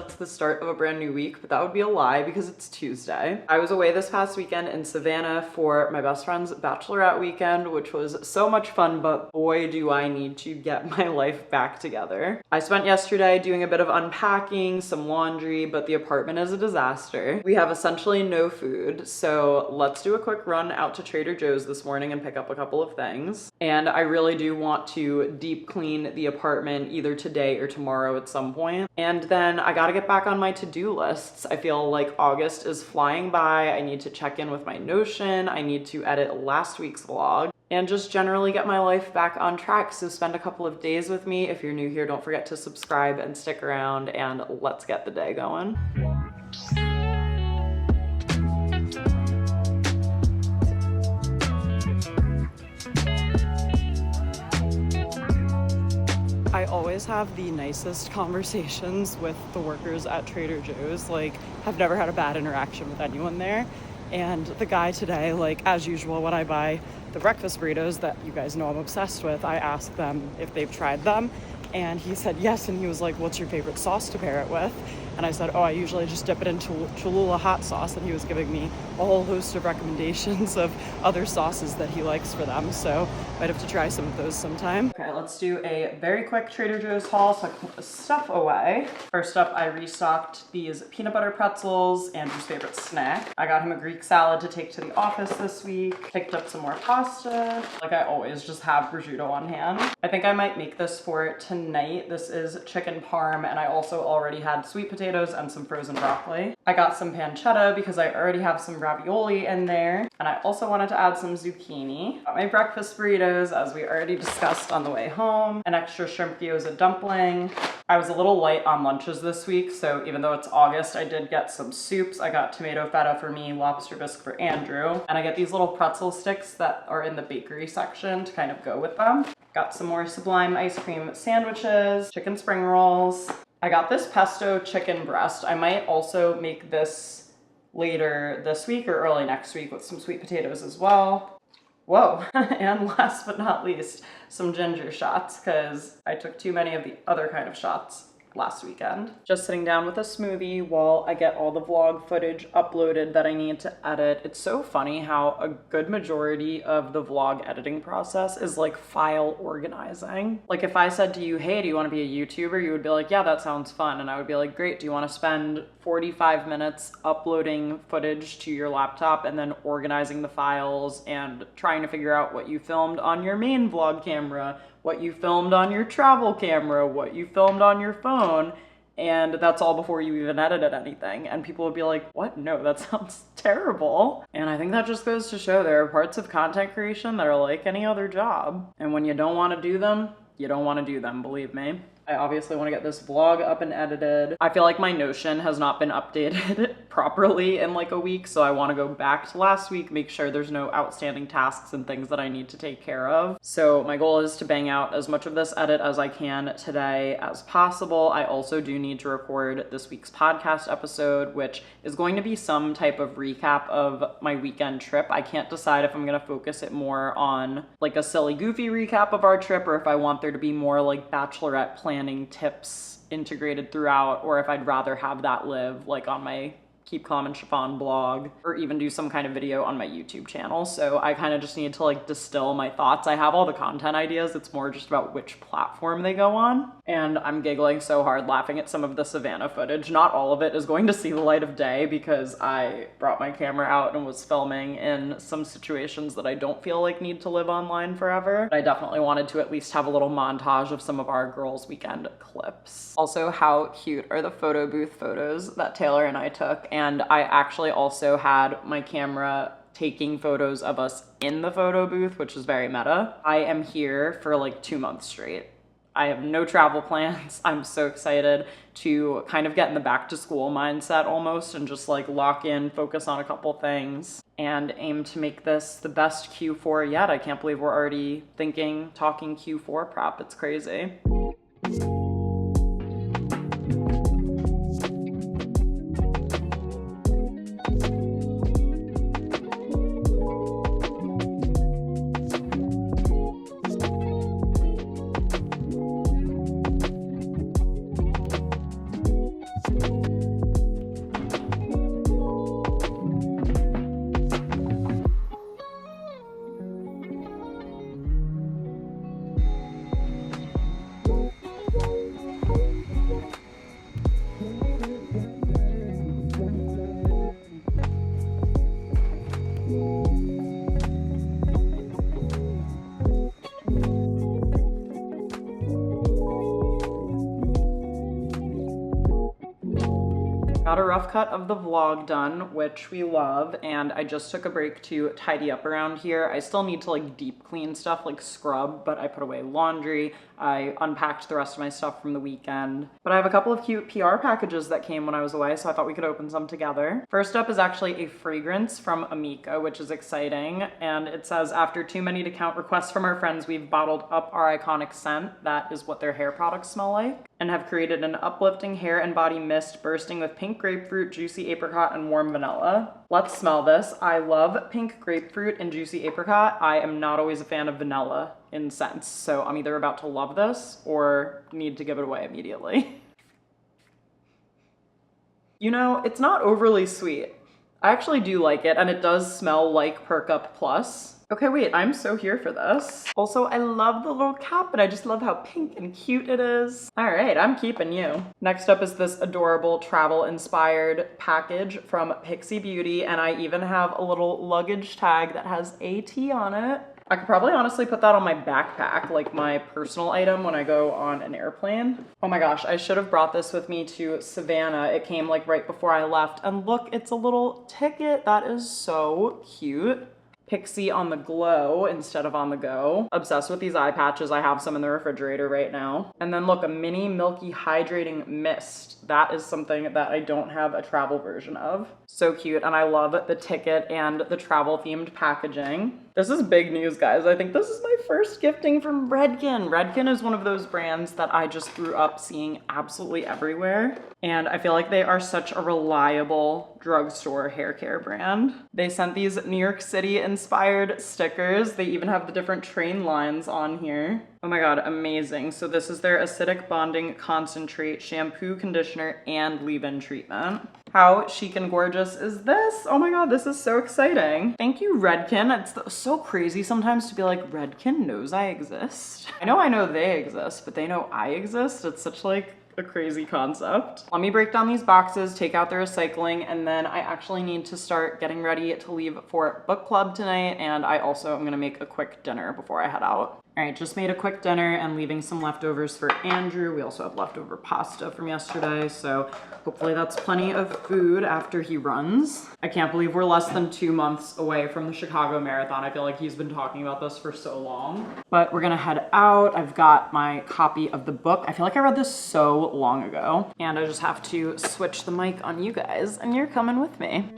it's the start of a brand new week, but that would be a lie because it's Tuesday. I was away this past weekend in Savannah for my best friend's bachelorette weekend, which was so much fun, but boy, do I need to get my life back together. I spent yesterday doing a bit of unpacking, some laundry, but the apartment is a disaster. We have essentially no food, so let's do a quick run out to Trader Joe's this morning and pick up a couple of things. And I really do want to deep clean the apartment either today or tomorrow at some point. And then I gotta get back on my to-do lists. I feel like August is flying by. I need to check in with my Notion. I need to edit last week's vlog and just generally get my life back on track. So spend a couple of days with me. If you're new here, don't forget to subscribe and stick around, and let's get the day going. I always have the nicest conversations with the workers at Trader Joe's. Like, I've never had a bad interaction with anyone there. And the guy today, like as usual, when I buy the breakfast burritos that you guys know I'm obsessed with, I ask them if they've tried them. And he said yes, and he was like, what's your favorite sauce to pair it with? And I said, oh, I usually just dip it in Cholula hot sauce. And he was giving me a whole host of recommendations of other sauces that he likes for them. So might have to try some of those sometime. Okay, let's do a very quick Trader Joe's haul so I can put the stuff away. First up, I restocked these peanut butter pretzels, Andrew's favorite snack. I got him a Greek salad to take to the office this week. Picked up some more pasta. Like I always just have prosciutto on hand. I think I might make this for tonight. This is chicken parm, and I also already had sweet potatoes and some frozen broccoli. I got some pancetta because I already have some ravioli in there, and I also wanted to add some zucchini. Got my breakfast burritos, as we already discussed on the way home, an extra shrimp gyoza dumpling. I was a little light on lunches this week, so even though it's August, I did get some soups. I got tomato feta for me, lobster bisque for Andrew, and I get these little pretzel sticks that are in the bakery section to kind of go with them. Got some more Sublime ice cream sandwiches, chicken spring rolls. I got this pesto chicken breast. I might also make this later this week or early next week with some sweet potatoes as well. Whoa, and last but not least, some ginger shots, because I took too many of the other kind of shots last weekend. Just sitting down with a smoothie while I get all the vlog footage uploaded that I need to edit. It's so funny how a good majority of the vlog editing process is like file organizing. Like if I said to you, hey, do you want to be a YouTuber? You would be like, yeah, that sounds fun. And I would be like, great, do you want to spend 45 minutes uploading footage to your laptop and then organizing the files and trying to figure out what you filmed on your main vlog camera, what you filmed on your travel camera, what you filmed on your phone, and that's all before you even edited anything. And people would be like, what? No, that sounds terrible. And I think that just goes to show there are parts of content creation that are like any other job. And when you don't want to do them, you don't want to do them, believe me. I obviously want to get this vlog up and edited. I feel like my Notion has not been updated properly in like a week, so I want to go back to last week, make sure there's no outstanding tasks and things that I need to take care of. So my goal is to bang out as much of this edit as I can today as possible. I also do need to record this week's podcast episode, which is going to be some type of recap of my weekend trip. I can't decide if I'm going to focus it more on like a silly, goofy recap of our trip, or if I want there to be more like bachelorette planning tips integrated throughout, or if I'd rather have that live like on my Keep Calm and Chiffon blog, or even do some kind of video on my YouTube channel. So I kind of just need to like distill my thoughts. I have all the content ideas. It's more just about which platform they go on. And I'm giggling so hard laughing at some of the Savannah footage. Not all of it is going to see the light of day because I brought my camera out and was filming in some situations that I don't feel like need to live online forever. But I definitely wanted to at least have a little montage of some of our girls' weekend clips. Also, how cute are the photo booth photos that Taylor and I took? And I actually also had my camera taking photos of us in the photo booth, which is very meta. I am here for like 2 months straight. I have no travel plans. I'm so excited to kind of get in the back to school mindset almost and just like lock in, focus on a couple things, and aim to make this the best Q4 yet. I can't believe we're already talking Q4 prep. It's crazy. Got a rough cut of the vlog done, which we love, and I just took a break to tidy up around here. I still need to like deep clean stuff, like scrub, but I put away laundry. I unpacked the rest of my stuff from the weekend. But I have a couple of cute PR packages that came when I was away, so I thought we could open some together. First up is actually a fragrance from Amica, which is exciting, and it says, after too many to count requests from our friends, we've bottled up our iconic scent. That is what their hair products smell like, and have created an uplifting hair and body mist bursting with pink grapefruit, juicy apricot, and warm vanilla. Let's smell this. I love pink grapefruit and juicy apricot. I am not always a fan of vanilla in scents, so I'm either about to love this or need to give it away immediately. You know, it's not overly sweet. I actually do like it, and it does smell like Perk Up Plus. Okay, wait, I'm so here for this. Also, I love the little cap, and I just love how pink and cute it is. All right, I'm keeping you. Next up is this adorable travel-inspired package from Pixie Beauty, and I even have a little luggage tag that has AT on it. I could probably honestly put that on my backpack, like my personal item when I go on an airplane. Oh my gosh, I should have brought this with me to Savannah. It came like right before I left, and look, it's a little ticket. That is so cute. Pixie on the glow instead of on the go. Obsessed with these eye patches. I have some in the refrigerator right now. And then look, a mini milky hydrating mist. That is something that I don't have a travel version of. So cute, and I love the ticket and the travel themed packaging. This is big news, guys. I think this is my first gifting from Redken. Redken is one of those brands that I just grew up seeing absolutely everywhere. And I feel like they are such a reliable drugstore hair care brand. They sent these New York City inspired stickers. They even have the different train lines on here. Oh my God, amazing. So this is their acidic bonding concentrate shampoo, conditioner, and leave-in treatment. How chic and gorgeous is this? Oh my God, this is so exciting. Thank you, Redken. It's so crazy sometimes to be like, Redken knows I exist. I know they exist, but they know I exist. It's such like a crazy concept. Let me break down these boxes, take out the recycling, and then I actually need to start getting ready to leave for book club tonight, and I also am gonna make a quick dinner before I head out. All right, just made a quick dinner and leaving some leftovers for Andrew. We also have leftover pasta from yesterday, so hopefully that's plenty of food after he runs. I can't believe we're less than 2 months away from the Chicago Marathon. I feel like he's been talking about this for so long. But we're gonna head out. I've got my copy of the book. I feel like I read this so long ago, and I just have to switch the mic on you guys, and you're coming with me.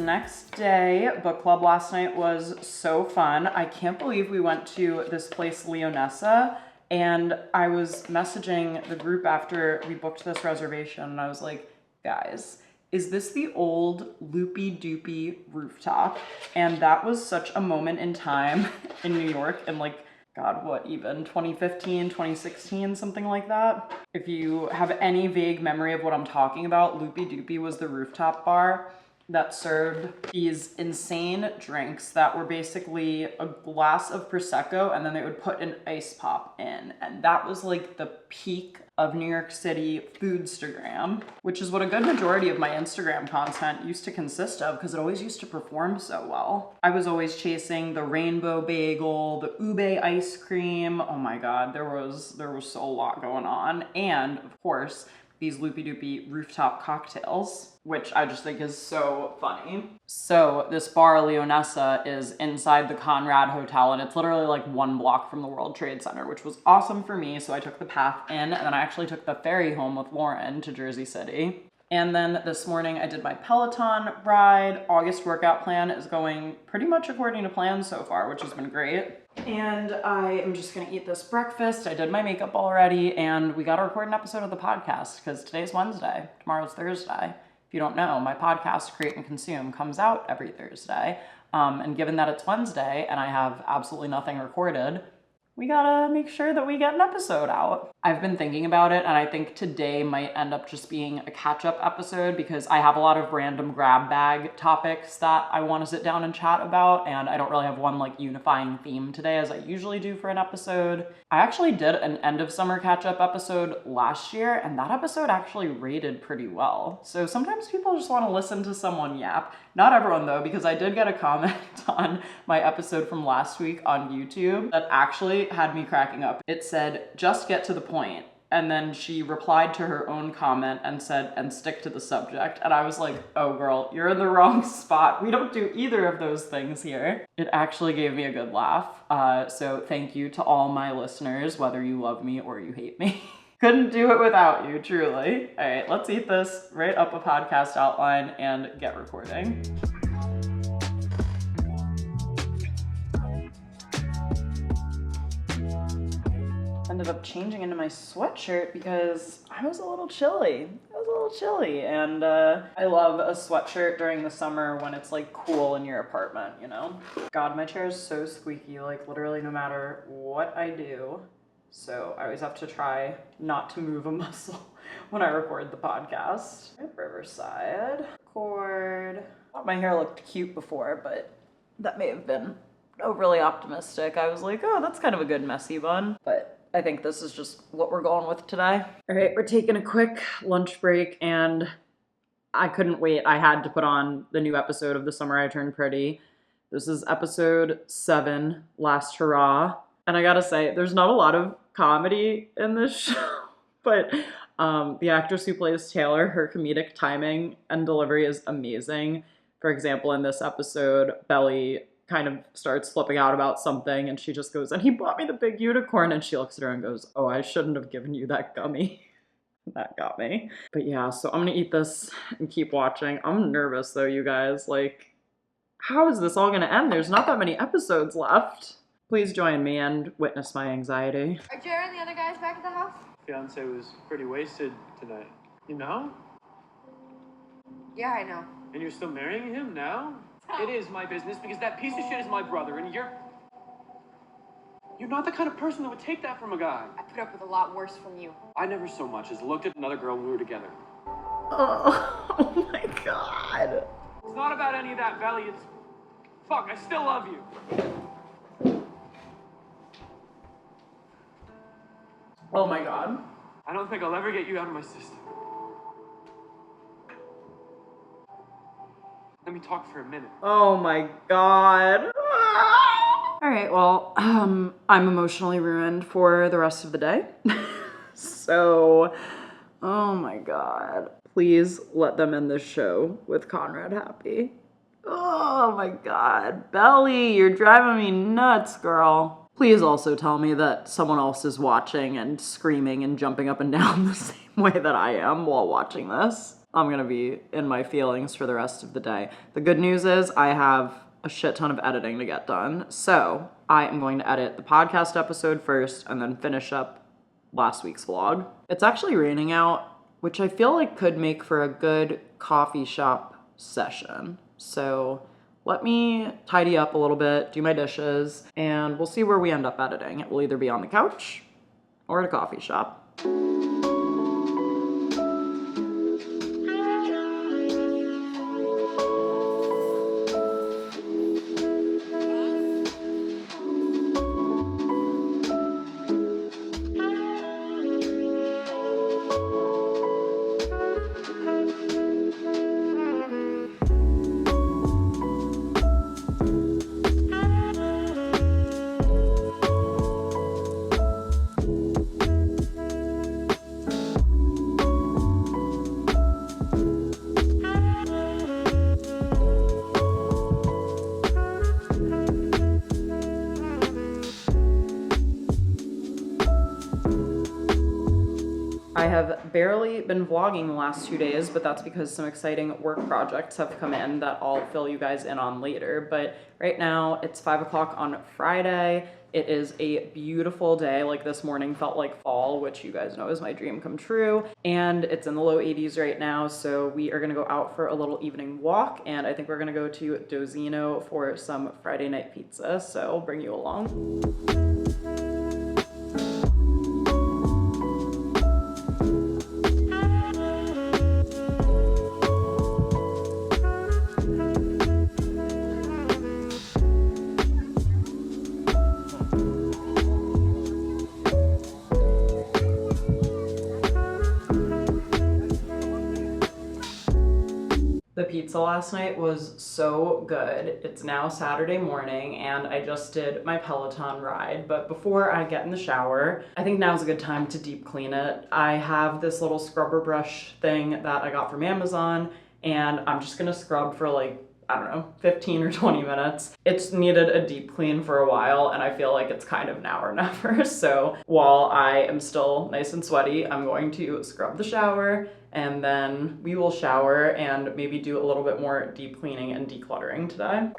Next day, book club last night was so fun. I can't believe we went to this place, Leonessa, and I was messaging the group after we booked this reservation, and I was like, guys, is this the old loopy doopy rooftop? And that was such a moment in time in New York, and like, God, what even, 2015, 2016, something like that? If you have any vague memory of what I'm talking about, Loopy Doopy was the rooftop bar that served these insane drinks that were basically a glass of Prosecco and then they would put an ice pop in. And that was like the peak of New York City foodstagram, which is what a good majority of my Instagram content used to consist of because it always used to perform so well. I was always chasing the rainbow bagel, the ube ice cream. Oh my God, there was so a lot going on. And of course, these loopy-doopy rooftop cocktails, which I just think is so funny. So this bar, Leonessa, is inside the Conrad Hotel, and it's literally like 1 block from the World Trade Center, which was awesome for me. So I took the path in, and then I actually took the ferry home with Lauren to Jersey City. And then this morning I did my Peloton ride. August workout plan is going pretty much according to plan so far, which has been great. And I am just gonna eat this breakfast. I did my makeup already, and we gotta record an episode of the podcast because today's Wednesday, tomorrow's Thursday. If you don't know, my podcast, Create and Consume, comes out every Thursday. And given that it's Wednesday and I have absolutely nothing recorded, we gotta make sure that we get an episode out. I've been thinking about it, and I think today might end up just being a catch-up episode because I have a lot of random grab bag topics that I want to sit down and chat about, and I don't really have one like unifying theme today as I usually do for an episode. I actually did an end of summer catch-up episode last year, and that episode actually rated pretty well. So sometimes people just want to listen to someone yap. Not everyone though, because I did get a comment on my episode from last week on YouTube that actually had me cracking up. It said, "Just get to the point." And then she replied to her own comment and said, "And stick to the subject." And I was like, oh girl, you're in the wrong spot. We don't do either of those things here. It actually gave me a good laugh. So thank you to all my listeners, whether you love me or you hate me. Couldn't do it without you, truly. All right, let's eat this, write up a podcast outline, and get recording. Ended up changing into my sweatshirt because I was a little chilly. And I love a sweatshirt during the summer when it's like cool in your apartment, you know? God, my chair is so squeaky, like literally no matter what I do. So I always have to try not to move a muscle when I record the podcast. Riverside. Record. I thought my hair looked cute before, but that may have been overly optimistic. I was like, oh, that's kind of a good messy bun. But I think this is just what we're going with today. All right, we're taking a quick lunch break, and I couldn't wait. I had to put on the new episode of The Summer I Turned Pretty. This is episode 7, Last Hurrah. And I gotta say, there's not a lot of comedy in this show, but the actress who plays Taylor, her comedic timing and delivery is amazing. For example, in this episode, Belly kind of starts flipping out about something, and she just goes, "And he bought me the big unicorn," and she looks at her and goes, "Oh, I shouldn't have given you that gummy." That got me. But yeah, so I'm gonna eat this and keep watching. I'm nervous though, you guys. Like, how is this all gonna end? There's not that many episodes left. Please join me and witness my anxiety. Are Jared and the other guys back at the house? Fiance was pretty wasted tonight. You know? Yeah, I know. And you're still marrying him now? It is my business because that piece of shit is my brother, and you're not the kind of person that would take that from a guy. I put up with a lot worse from you. I never so much as looked at another girl when we were together. Oh my God. It's not about any of that, Belly. It's fuck, I still love you. Oh my God. I don't think I'll ever get you out of my system. Let me talk for a minute. Oh my God. All right, well, I'm emotionally ruined for the rest of the day. So, oh my God. Please let them end this show with Conrad happy. Oh my God. Belly, you're driving me nuts, girl. Please also tell me that someone else is watching and screaming and jumping up and down the same way that I am while watching this. I'm gonna be in my feelings for the rest of the day. The good news is I have a shit ton of editing to get done. So I am going to edit the podcast episode first and then finish up last week's vlog. It's actually raining out, which I feel like could make for a good coffee shop session. So let me tidy up a little bit, do my dishes, and we'll see where we end up editing. It will either be on the couch or at a coffee shop. I have barely been vlogging the last 2 days, but that's because some exciting work projects have come in that I'll fill you guys in on later. But right now it's 5 o'clock on Friday. It is a beautiful day. Like this morning felt like fall, which you guys know is my dream come true. And it's in the low 80s right now. So we are gonna go out for a little evening walk. And I think we're gonna go to Tosone for some Friday night pizza. So I'll bring you along. The pizza last night was so good. It's now Saturday morning and I just did my Peloton ride, but before I get in the shower, I think now's a good time to deep clean it. I have this little scrubber brush thing that I got from Amazon and I'm just gonna scrub for like, I don't know, 15 or 20 minutes. It's needed a deep clean for a while and I feel like it's kind of now or never. So while I am still nice and sweaty, I'm going to scrub the shower and then we will shower and maybe do a little bit more deep cleaning and decluttering today.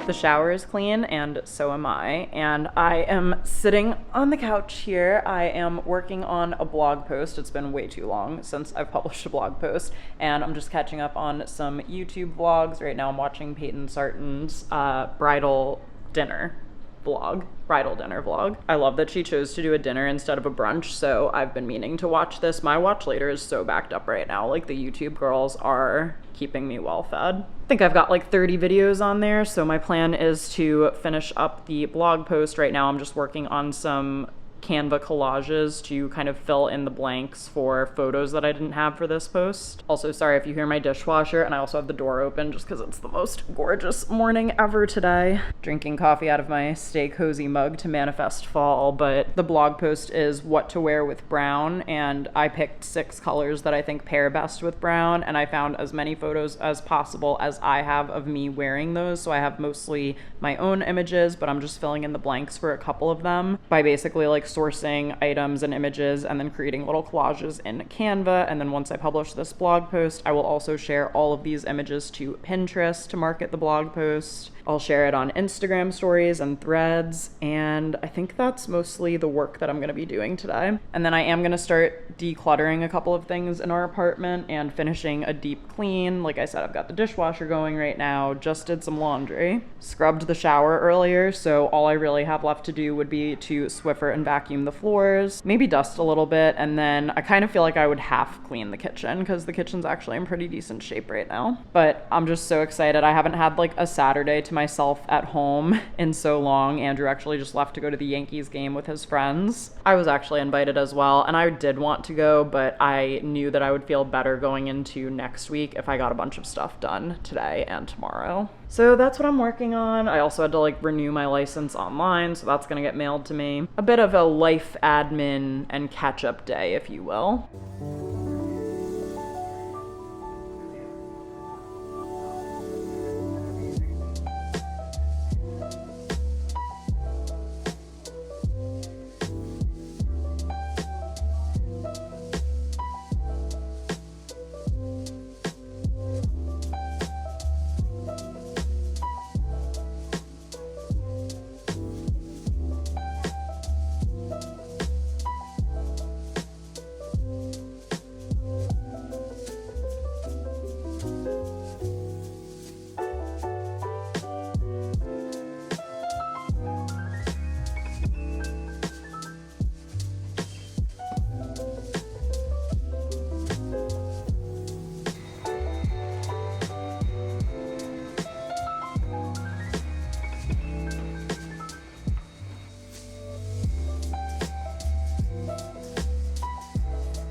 The shower is clean and so am I, and I am sitting on the couch here. I am working on a blog post. It's been way too long since I've published a blog post and I'm just catching up on some YouTube vlogs. Right now I'm watching Peyton Sarton's bridal dinner vlog. I love that she chose to do a dinner instead of a brunch, so I've been meaning to watch this. My watch later is so backed up right now. Like the YouTube girls are keeping me well fed. I think I've got like 30 videos on there, so my plan is to finish up the blog post. Right now I'm just working on some Canva collages to kind of fill in the blanks for photos that I didn't have for this post. Also, sorry if you hear my dishwasher, and I also have the door open just because it's the most gorgeous morning ever today. Drinking coffee out of my Stay Cozy mug to manifest fall, but the blog post is what to wear with brown, and I picked 6 colors that I think pair best with brown, and I found as many photos as possible as I have of me wearing those, so I have mostly my own images, but I'm just filling in the blanks for a couple of them by basically like sourcing items and images and then creating little collages in Canva. And then once I publish this blog post, I will also share all of these images to Pinterest to market the blog post. I'll share it on Instagram stories and threads, and I think that's mostly the work that I'm going to be doing today. And then I am going to start decluttering a couple of things in our apartment and finishing a deep clean. Like I said, I've got the dishwasher going right now, just did some laundry, scrubbed the shower earlier, so all I really have left to do would be to Swiffer and vacuum the floors, maybe dust a little bit, and then I kind of feel like I would half clean the kitchen because the kitchen's actually in pretty decent shape right now. But I'm just so excited. I haven't had like a Saturday to myself at home in so long. Andrew actually just left to go to the Yankees game with his friends. I was actually invited as well, and I did want to go, but I knew that I would feel better going into next week if I got a bunch of stuff done today and tomorrow. So that's what I'm working on. I also had to like renew my license online, so that's gonna get mailed to me. A bit of a life admin and catch-up day, if you will.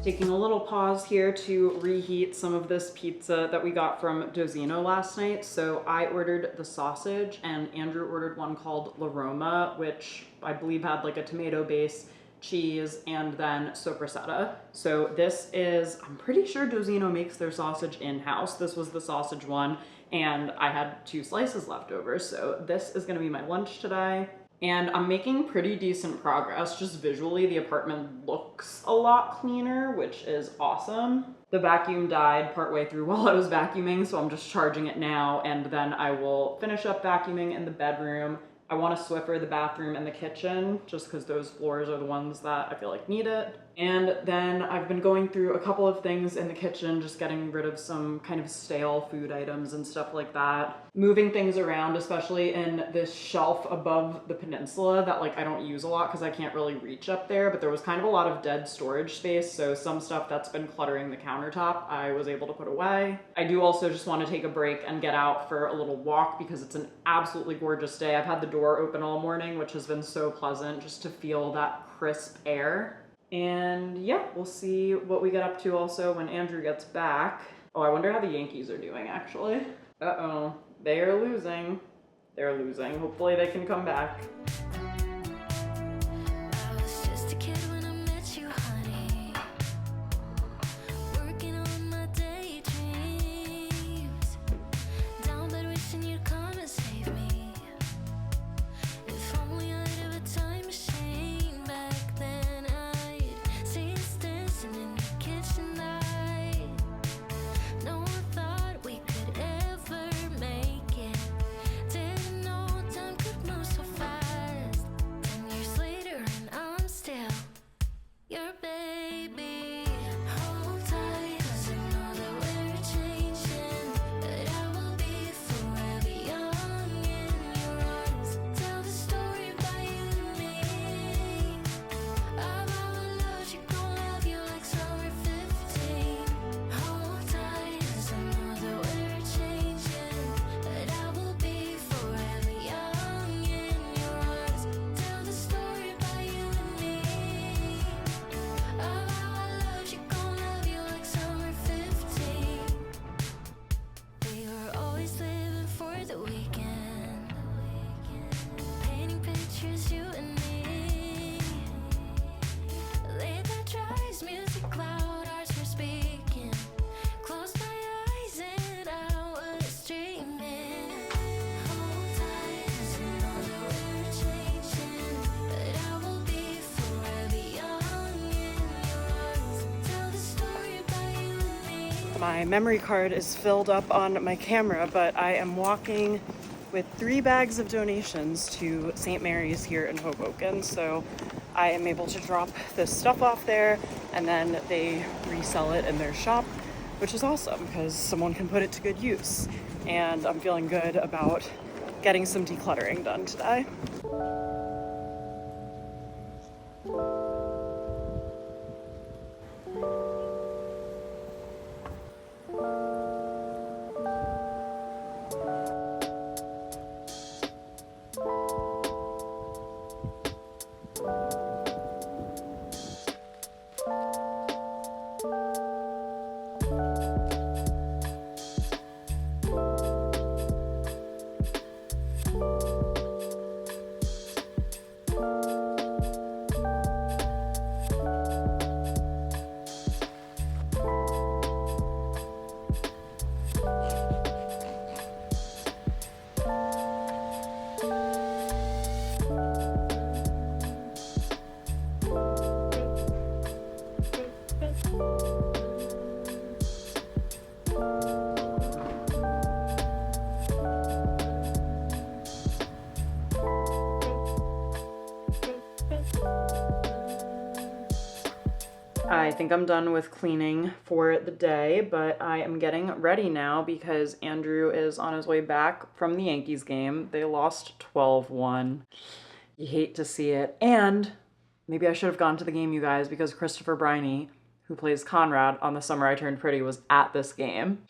Taking a little pause here to reheat some of this pizza that we got from Tosone last night. So I ordered the sausage and Andrew ordered one called La Roma, which I believe had like a tomato base, cheese, and then sopressata. So this is, I'm pretty sure Tosone makes their sausage in-house. This was the sausage one and I had 2 slices left over. So this is gonna be my lunch today. And I'm making pretty decent progress. Just visually, the apartment looks a lot cleaner, which is awesome. The vacuum died partway through while I was vacuuming, so I'm just charging it now, and then I will finish up vacuuming in the bedroom. I want to Swiffer the bathroom and the kitchen, just because those floors are the ones that I feel like need it. And then I've been going through a couple of things in the kitchen, just getting rid of some kind of stale food items and stuff like that. Moving things around, especially in this shelf above the peninsula that like I don't use a lot because I can't really reach up there, but there was kind of a lot of dead storage space, so some stuff that's been cluttering the countertop I was able to put away. I do also just want to take a break and get out for a little walk because it's an absolutely gorgeous day. I've had the door open all morning, which has been so pleasant just to feel that crisp air. And yeah, we'll see what we get up to also when Andrew gets back. Oh, I wonder how the Yankees are doing actually. Uh-oh, they are losing. They're losing. Hopefully they can come back. My memory card is filled up on my camera, but I am walking with 3 bags of donations to St. Mary's here in Hoboken. So I am able to drop this stuff off there and then they resell it in their shop, which is awesome because someone can put it to good use. And I'm feeling good about getting some decluttering done today. I think I'm done with cleaning for the day, but I am getting ready now because Andrew is on his way back from the Yankees game. They lost 12-1. You hate to see it. And maybe I should have gone to the game, you guys, because Christopher Briney, who plays Conrad on The Summer I Turned Pretty, was at this game.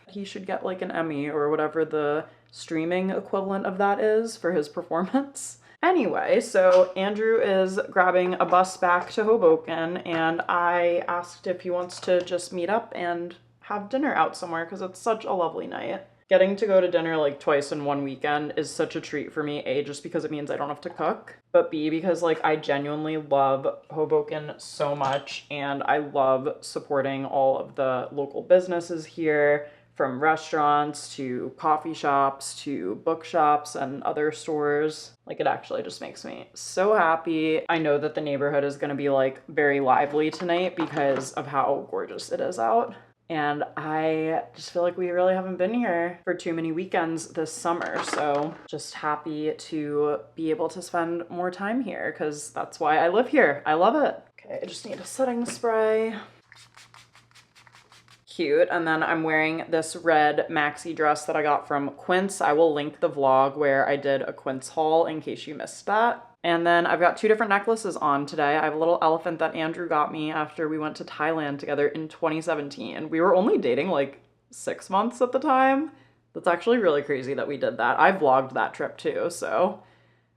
He should get like an Emmy or whatever the streaming equivalent of that is for his performance. Anyway, so Andrew is grabbing a bus back to Hoboken, and I asked if he wants to just meet up and have dinner out somewhere because it's such a lovely night. Getting to go to dinner like twice in one weekend is such a treat for me, A, just because it means I don't have to cook, but B, because like I genuinely love Hoboken so much and I love supporting all of the local businesses here, from restaurants to coffee shops to bookshops and other stores. Like, it actually just makes me so happy. I know that the neighborhood is gonna be like very lively tonight because of how gorgeous it is out. And I just feel like we really haven't been here for too many weekends this summer. So just happy to be able to spend more time here because that's why I live here. I love it. Okay, I just need a setting spray. Cute. And then I'm wearing this red maxi dress that I got from Quince. I will link the vlog where I did a Quince haul in case you missed that. And then I've got two different necklaces on today. I have a little elephant that Andrew got me after we went to Thailand together in 2017. We were only dating like 6 months at the time. That's actually really crazy that we did that. I vlogged that trip too, so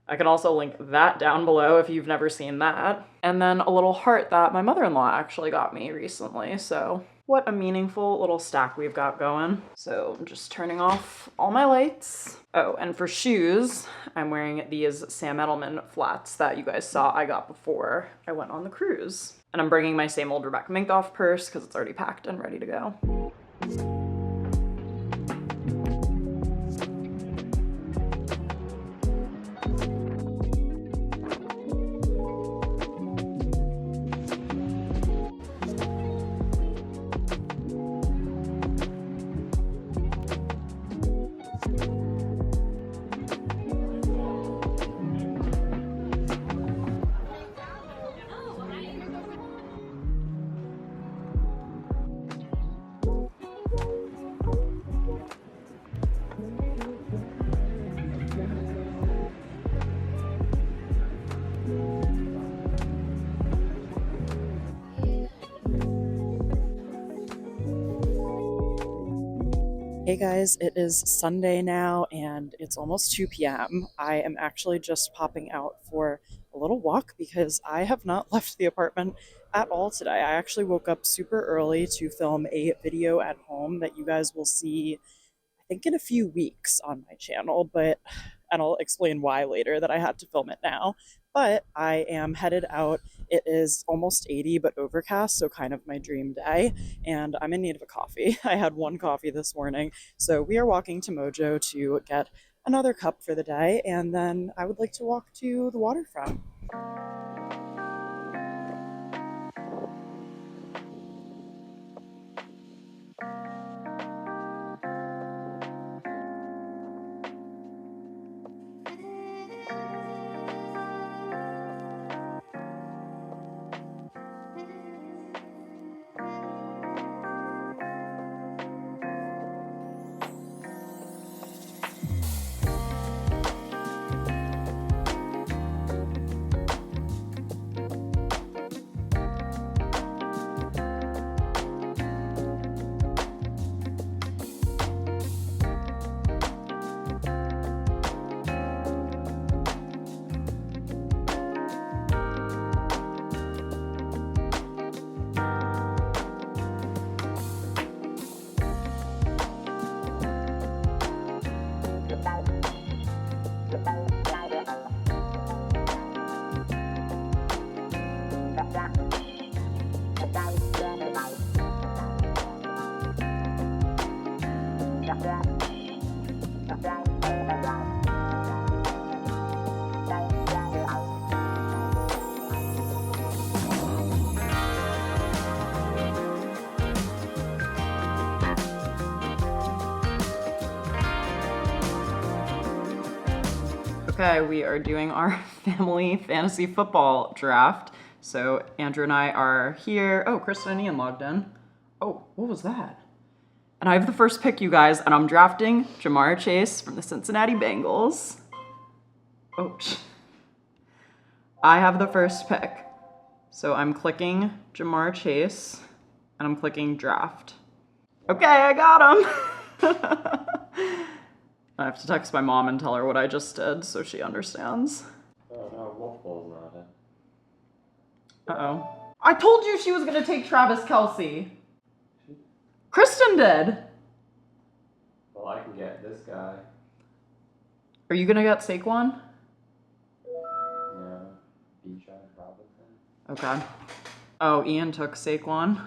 I can also link that down below if you've never seen that. And then a little heart that my mother-in-law actually got me recently, so what a meaningful little stack we've got going. So I'm just turning off all my lights. Oh, and for shoes, I'm wearing these Sam Edelman flats that you guys saw I got before I went on the cruise. And I'm bringing my same old Rebecca Minkoff purse because it's already packed and ready to go. Hey guys, it is Sunday now and it's almost 2 p.m. I am actually just popping out for a little walk because I have not left the apartment at all today. I actually woke up super early to film a video at home that you guys will see, I think, in a few weeks on my channel, and I'll explain why later that I had to film it now. But I am headed out. It is almost 80 but overcast, so kind of my dream day, and I'm in need of a coffee. I had one coffee this morning, so we are walking to Mojo to get another cup for the day, and then I would like to walk to the waterfront. Okay, we are doing our family fantasy football draft. So Andrew and I are here. Oh, Kristen and Ian logged in. Oh, what was that? And I have the first pick, you guys, and I'm drafting Jamar Chase from the Cincinnati Bengals. Oh, I have the first pick. So I'm clicking Jamar Chase, and I'm clicking draft. Okay, I got him. I have to text my mom and tell her what I just did so she understands. Multiple's not it. Uh-oh. I told you she was gonna take Travis Kelce. Kristen did. Well, I can get this guy. Are you gonna get Saquon? No. Bijan Robinson. Okay. Oh, Ian took Saquon.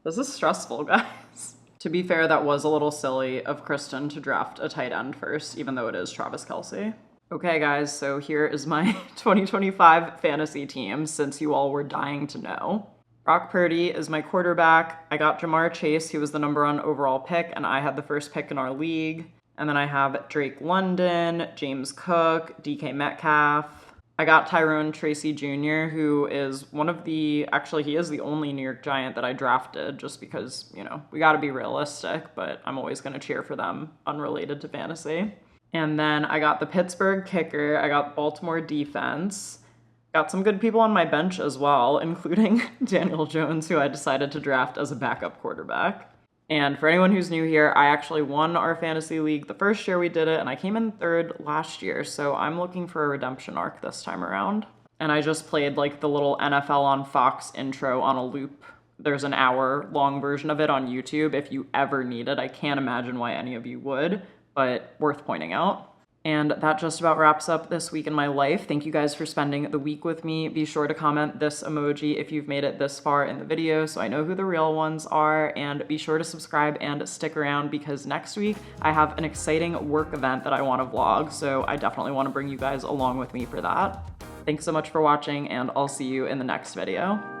This is stressful, guys. To be fair, that was a little silly of Kristen to draft a tight end first, even though it is Travis Kelce. Okay, guys, so here is my 2025 fantasy team, since you all were dying to know. Brock Purdy is my quarterback. I got Jamar Chase, he was the #1 overall pick, and I had the first pick in our league. And then I have Drake London, James Cook, DK Metcalf. I got Tyrone Tracy Jr., who is he is the only New York Giant that I drafted, just because, you know, we gotta be realistic, but I'm always gonna cheer for them, unrelated to fantasy. And then I got the Pittsburgh kicker, I got Baltimore defense, got some good people on my bench as well, including Daniel Jones, who I decided to draft as a backup quarterback. And for anyone who's new here, I actually won our fantasy league the first year we did it, and I came in 3rd last year, so I'm looking for a redemption arc this time around. And I just played like the little NFL on Fox intro on a loop. There's an hour-long version of it on YouTube if you ever need it. I can't imagine why any of you would, but worth pointing out. And that just about wraps up this week in my life. Thank you guys for spending the week with me. Be sure to comment this emoji if you've made it this far in the video so I know who the real ones are, and be sure to subscribe and stick around because next week I have an exciting work event that I want to vlog, so I definitely want to bring you guys along with me for that. Thanks so much for watching, and I'll see you in the next video.